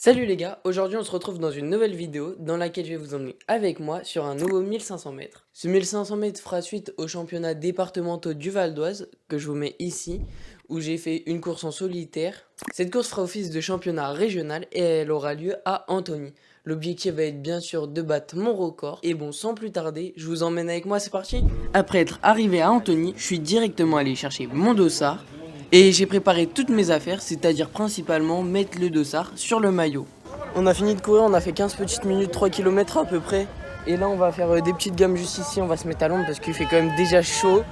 Salut les gars, aujourd'hui on se retrouve dans une nouvelle vidéo dans laquelle je vais vous emmener avec moi sur un nouveau 1500 mètres. Ce 1500 mètres fera suite aux championnats départementaux du Val d'Oise que je vous mets ici où j'ai fait une course en solitaire. Cette course fera office de championnat régional et elle aura lieu à Antony. L'objectif va être bien sûr de battre mon record et bon sans plus tarder je vous emmène avec moi, c'est parti. Après être arrivé à Antony, je suis directement allé chercher mon dossard. Et j'ai préparé toutes mes affaires, c'est-à-dire principalement mettre le dossard sur le maillot. On a fini de courir, on a fait 15 petites minutes, 3 km à peu près. Et là on va faire des petites gammes juste ici, on va se mettre à l'ombre parce qu'il fait quand même déjà chaud.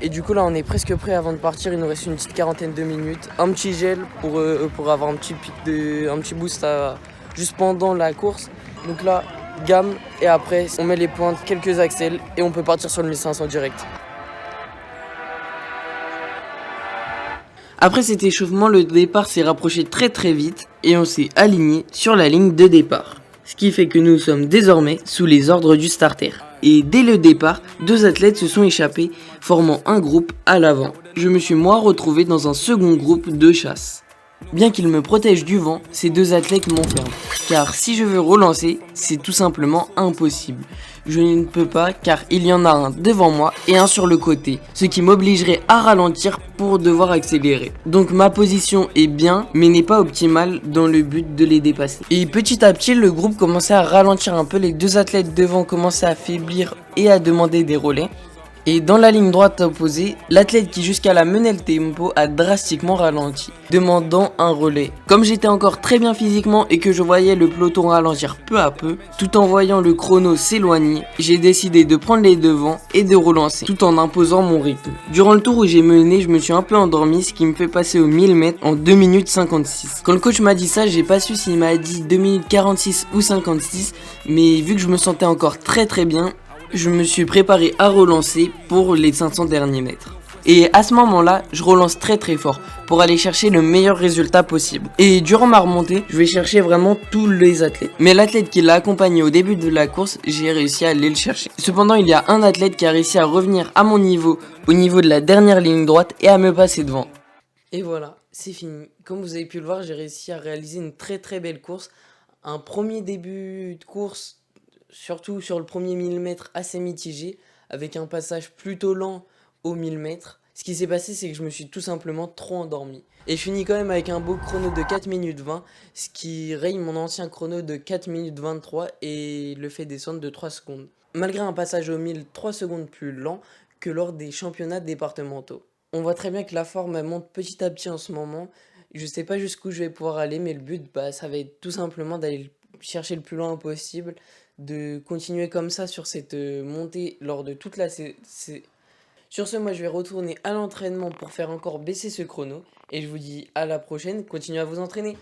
Et du coup là on est presque prêt avant de partir, il nous reste une petite quarantaine de minutes. Un petit gel pour avoir un petit pic un petit boost juste pendant la course. Donc là, gamme et après on met les pointes, quelques accels et on peut partir sur le 1500 direct. Après cet échauffement, le départ s'est rapproché très vite et on s'est aligné sur la ligne de départ. Ce qui fait que nous sommes désormais sous les ordres du starter. Et dès le départ, deux athlètes se sont échappés, formant un groupe à l'avant. Je me suis moi retrouvé dans un second groupe de chasse. Bien qu'ils me protègent du vent, ces deux athlètes m'enferment. Car si je veux relancer, c'est tout simplement impossible. Je ne peux pas car il y en a un devant moi et un sur le côté, ce qui m'obligerait à ralentir pour devoir accélérer. Donc ma position est bien mais n'est pas optimale dans le but de les dépasser. Et petit à petit le groupe commençait à ralentir un peu, les deux athlètes devant commençaient à faiblir et à demander des relais. Et dans la ligne droite opposée, l'athlète qui jusqu'à la menait le tempo a drastiquement ralenti, demandant un relais. Comme j'étais encore très bien physiquement et que je voyais le peloton ralentir peu à peu, tout en voyant le chrono s'éloigner, j'ai décidé de prendre les devants et de relancer, tout en imposant mon rythme. Durant le tour où j'ai mené, je me suis un peu endormi, ce qui me fait passer au 1000 mètres en 2 minutes 56. Quand le coach m'a dit ça, j'ai pas su s'il m'a dit 2 minutes 46 ou 56, mais vu que je me sentais encore très bien, je me suis préparé à relancer pour les 500 derniers mètres. Et à ce moment-là, je relance très fort pour aller chercher le meilleur résultat possible. Et durant ma remontée, je vais chercher vraiment tous les athlètes. Mais l'athlète qui l'a accompagné au début de la course, j'ai réussi à aller le chercher. Cependant, il y a un athlète qui a réussi à revenir à mon niveau, au niveau de la dernière ligne droite et à me passer devant. Et voilà, c'est fini. Comme vous avez pu le voir, j'ai réussi à réaliser une très belle course. Un premier début de course, surtout sur le premier 1000 mètres, assez mitigé, avec un passage plutôt lent au 1000 mètres. Ce qui s'est passé, c'est que je me suis tout simplement trop endormi. Et je finis quand même avec un beau chrono de 4 minutes 20, ce qui raye mon ancien chrono de 4 minutes 23 et le fait descendre de 3 secondes. Malgré un passage au 1000 3 secondes plus lent que lors des championnats départementaux. On voit très bien que la forme elle monte petit à petit en ce moment. Je sais pas jusqu'où je vais pouvoir aller, mais le but, ça va être tout simplement d'aller chercher le plus loin possible, de continuer comme ça sur cette montée lors de toute la Sur ce, moi je vais retourner à l'entraînement pour faire encore baisser ce chrono. Et je vous dis à la prochaine, continuez à vous entraîner.